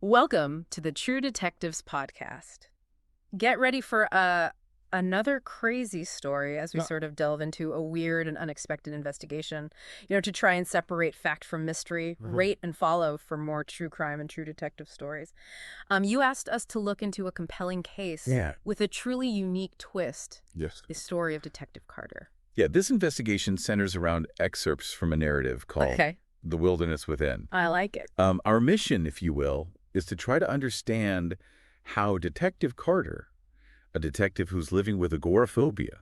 Welcome to the True Detectives podcast. Get ready for another crazy story as we sort of delve into a weird and unexpected investigation, to try and separate fact from mystery. Rate and follow for more true crime and true detective stories. You asked us to look into a compelling case with a truly unique twist. Yes. The story of Detective Carter. Yeah, this investigation centers around excerpts from a narrative called The Wilderness Within. I like it. Our mission, if you will, is to try to understand how Detective Carter, a detective who's living with agoraphobia,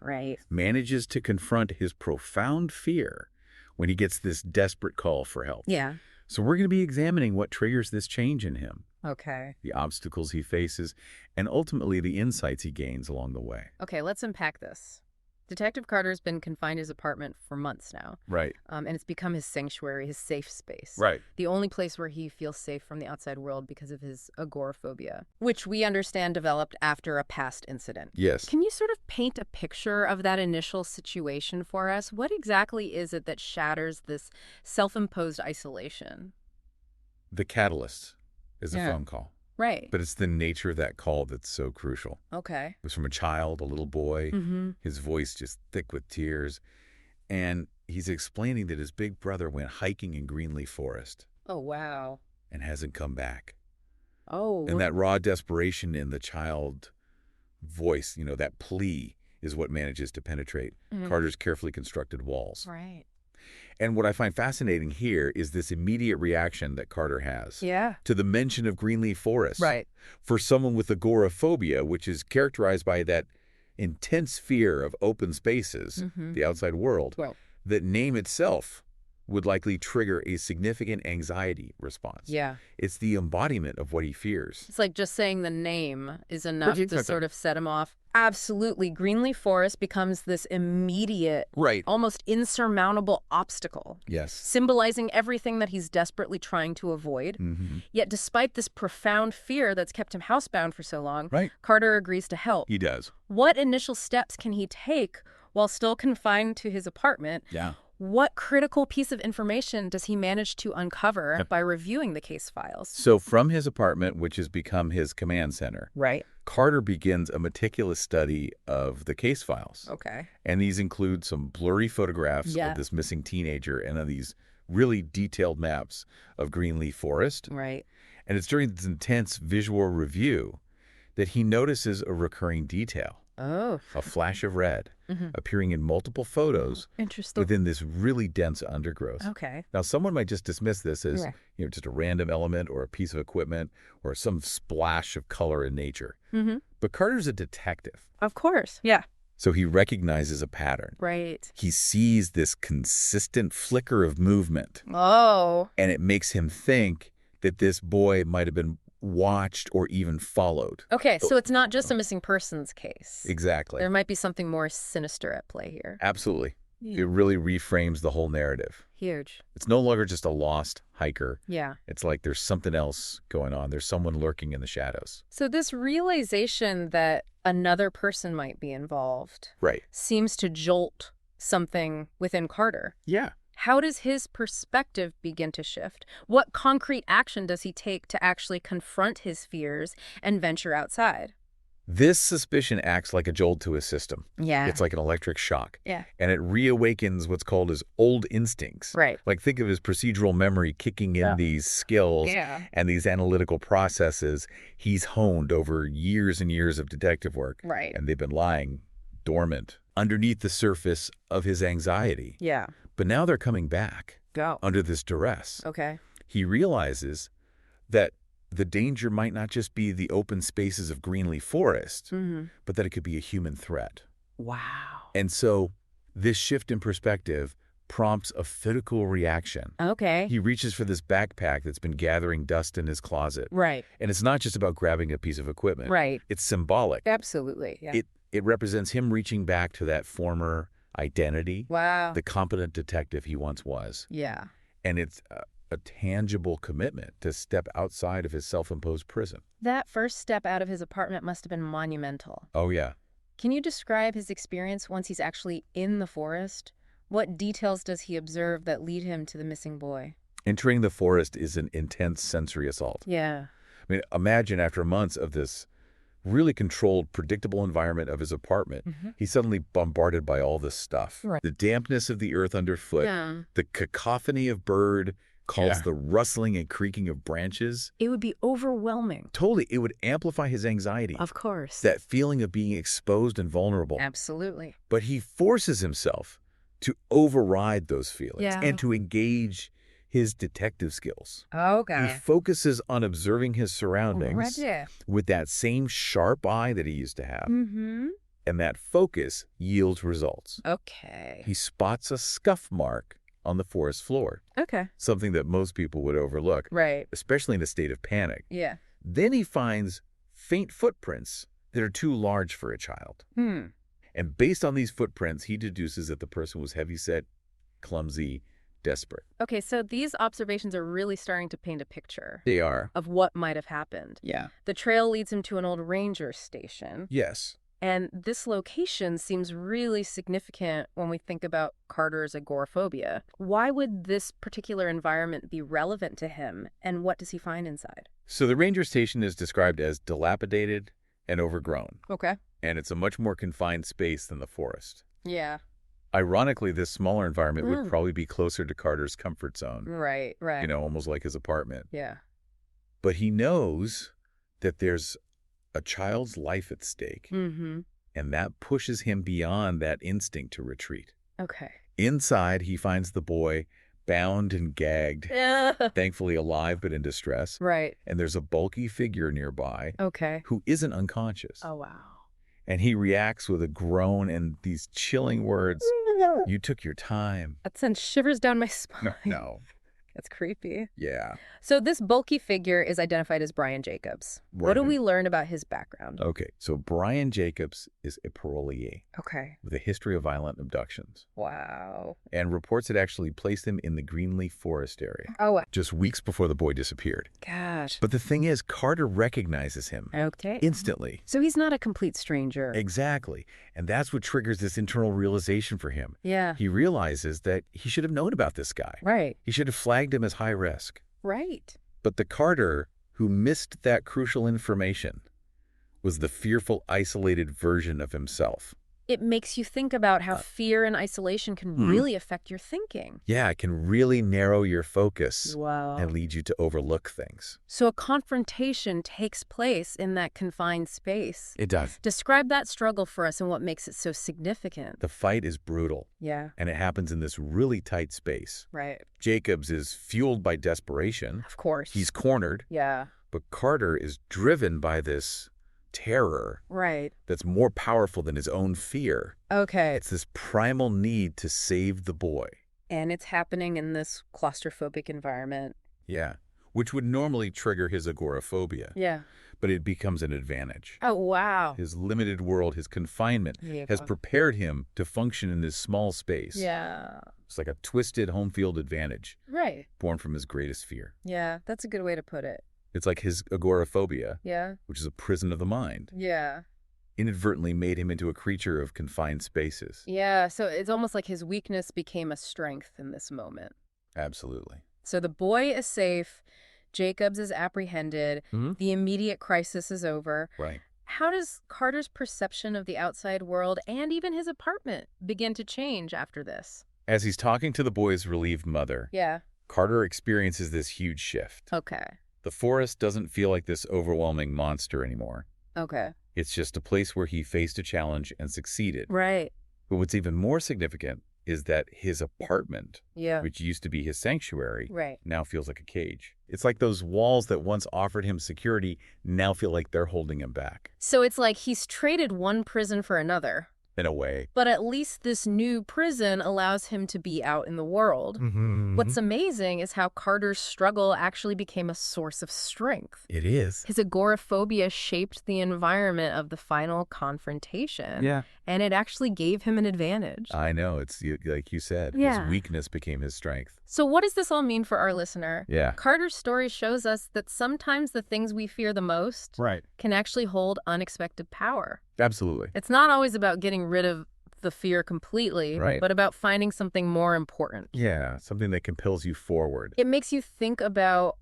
manages to confront his profound fear when he gets this desperate call for help. Yeah. So we're going to be examining what triggers this change in him, Okay. the obstacles he faces, and ultimately the insights he gains along the way. Okay, let's unpack this. Detective Carter's been confined in his apartment for months now. Right. And it's become his sanctuary, his safe space. Right. The only place where he feels safe from the outside world because of his agoraphobia, which we understand developed after a past incident. Yes. Can you sort of paint a picture of that initial situation for us? What exactly is it that shatters this self-imposed isolation? The catalyst is a phone call. Right. But it's the nature of that call that's so crucial. Okay. It was from a child, a little boy, his voice just thick with tears. And he's explaining that his big brother went hiking in Greenleaf Forest. Oh, wow. And hasn't come back. Oh. And that raw desperation in the child voice, that plea is what manages to penetrate Carter's carefully constructed walls. Right. And what I find fascinating here is this immediate reaction that Carter has to the mention of Greenleaf Forest. Right. For someone with agoraphobia, which is characterized by that intense fear of open spaces, the outside world, that name itself would likely trigger a significant anxiety response. Yeah. It's the embodiment of what he fears. It's like just saying the name is enough to sort of set him off. Absolutely. Greenleaf Forest becomes this immediate, almost insurmountable obstacle. Yes. Symbolizing everything that he's desperately trying to avoid. Yet despite this profound fear that's kept him housebound for so long, Carter agrees to help. He does. What initial steps can he take while still confined to his apartment? Yeah. What critical piece of information does he manage to uncover by reviewing the case files? So from his apartment, which has become his command center, Carter begins a meticulous study of the case files. Okay. And these include some blurry photographs of this missing teenager and of these really detailed maps of Greenleaf Forest. Right. And it's during this intense visual review that he notices a recurring detail. Oh. A flash of red appearing in multiple photos within this really dense undergrowth. Okay. Now, someone might just dismiss this as just a random element or a piece of equipment or some splash of color in nature. But Carter's a detective. Of course. Yeah. So he recognizes a pattern. Right. He sees this consistent flicker of movement. Oh. And it makes him think that this boy might have been watched or even followed. Okay, so it's not just a missing persons case. Exactly. There might be something more sinister at play here. Absolutely. It really reframes the whole narrative. Huge. It's no longer just a lost hiker. Yeah. It's like there's something else going on. There's someone lurking in the shadows. So this realization that another person might be involved seems to jolt something within Carter. Yeah. How does his perspective begin to shift? What concrete action does he take to actually confront his fears and venture outside? This suspicion acts like a jolt to his system. Yeah. It's like an electric shock. Yeah. And it reawakens what's called his old instincts. Right. Like think of his procedural memory kicking in these skills and these analytical processes he's honed over years and years of detective work. Right. And they've been lying dormant underneath the surface of his anxiety. Yeah. But now they're coming back under this duress. Okay. He realizes that the danger might not just be the open spaces of Greenleaf Forest, but that it could be a human threat. Wow. And so this shift in perspective prompts a physical reaction. Okay. He reaches for this backpack that's been gathering dust in his closet. Right. And it's not just about grabbing a piece of equipment. Right. It's symbolic. Absolutely. Yeah. It represents him reaching back to that former identity. Wow. The competent detective he once was. Yeah. And it's a tangible commitment to step outside of his self-imposed prison. That first step out of his apartment must have been monumental. Oh, yeah. Can you describe his experience once he's actually in the forest? What details does he observe that lead him to the missing boy? Entering the forest is an intense sensory assault. Yeah. I mean, imagine after months of this really controlled, predictable environment of his apartment, he's suddenly bombarded by all this stuff. Right. The dampness of the earth underfoot, the cacophony of bird calls, the rustling and creaking of branches. It would be overwhelming. Totally. It would amplify his anxiety. Of course. That feeling of being exposed and vulnerable. Absolutely. But he forces himself to override those feelings and to engage his detective skills. Okay. He focuses on observing his surroundings with that same sharp eye that he used to have. And that focus yields results. Okay. He spots a scuff mark on the forest floor. Okay. Something that most people would overlook. Right. Especially in a state of panic. Yeah. Then he finds faint footprints that are too large for a child. And based on these footprints, he deduces that the person was heavyset, clumsy, desperate. Okay, so these observations are really starting to paint a picture. They are. Of what might have happened. Yeah. The trail leads him to an old ranger station. Yes. And this location seems really significant when we think about Carter's agoraphobia. Why would this particular environment be relevant to him, and what does he find inside? So the ranger station is described as dilapidated and overgrown. Okay. And it's a much more confined space than the forest. Yeah. Ironically, this smaller environment would probably be closer to Carter's comfort zone. Right. You know, almost like his apartment. Yeah. But he knows that there's a child's life at stake. And that pushes him beyond that instinct to retreat. Okay. Inside, he finds the boy bound and gagged, thankfully alive but in distress. Right. And there's a bulky figure nearby who isn't unconscious. Oh, wow. And he reacts with a groan and these chilling words, "You took your time." That sends shivers down my spine. No. That's creepy. Yeah. So this bulky figure is identified as Brian Jacobs. What do we learn about his background? Okay, so Brian Jacobs is a parolee. Okay. With a history of violent abductions. Wow. And reports had actually placed him in the Greenleaf Forest area. Oh. Just weeks before the boy disappeared. Gosh. But the thing is, Carter recognizes him. Okay. Instantly. So he's not a complete stranger. Exactly. And that's what triggers this internal realization for him. Yeah. He realizes that he should have known about this guy. Right. He should have flagged him as high risk. Right. But the Carter who missed that crucial information was the fearful, isolated version of himself. It makes you think about how fear and isolation can really affect your thinking. Yeah, it can really narrow your focus Wow. and lead you to overlook things. So a confrontation takes place in that confined space. It does. Describe that struggle for us and what makes it so significant. The fight is brutal. Yeah. And it happens in this really tight space. Right. Jacobs is fueled by desperation. Of course. He's cornered. Yeah. But Carter is driven by this terror. Right. That's more powerful than his own fear. Okay. It's this primal need to save the boy. And it's happening in this claustrophobic environment. Yeah. Which would normally trigger his agoraphobia. Yeah. But it becomes an advantage. Oh, wow. His limited world, his confinement, has prepared him to function in this small space. Yeah. It's like a twisted home field advantage. Right. Born from his greatest fear. Yeah, that's a good way to put it. It's like his agoraphobia, Yeah. which is a prison of the mind, Yeah. inadvertently made him into a creature of confined spaces. Yeah, so it's almost like his weakness became a strength in this moment. Absolutely. So the boy is safe, Jacobs is apprehended, the immediate crisis is over. Right. How does Carter's perception of the outside world and even his apartment begin to change after this? As he's talking to the boy's relieved mother, Yeah. Carter experiences this huge shift. Okay. The forest doesn't feel like this overwhelming monster anymore. Okay. It's just a place where he faced a challenge and succeeded. Right. But what's even more significant is that his apartment, Yeah. which used to be his sanctuary, Right. now feels like a cage. It's like those walls that once offered him security now feel like they're holding him back. So it's like he's traded one prison for another. In a way. But at least this new prison allows him to be out in the world. What's amazing is how Carter's struggle actually became a source of strength. It is. His agoraphobia shaped the environment of the final confrontation. Yeah. And it actually gave him an advantage. I know. It's like you said. Yeah. His weakness became his strength. So what does this all mean for our listener? Yeah. Carter's story shows us that sometimes the things we fear the most can actually hold unexpected power. Absolutely. It's not always about getting rid of the fear completely, but about finding something more important. Yeah, something that compels you forward. It makes you think about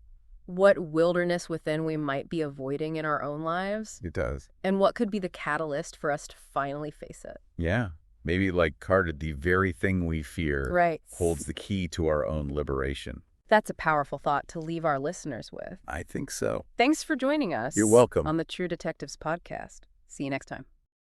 what wilderness within we might be avoiding in our own lives. It does. And what could be the catalyst for us to finally face it. Yeah. Maybe like Carter, the very thing we fear holds the key to our own liberation. That's a powerful thought to leave our listeners with. I think so. Thanks for joining us. You're welcome. On the True Detectives podcast. See you next time.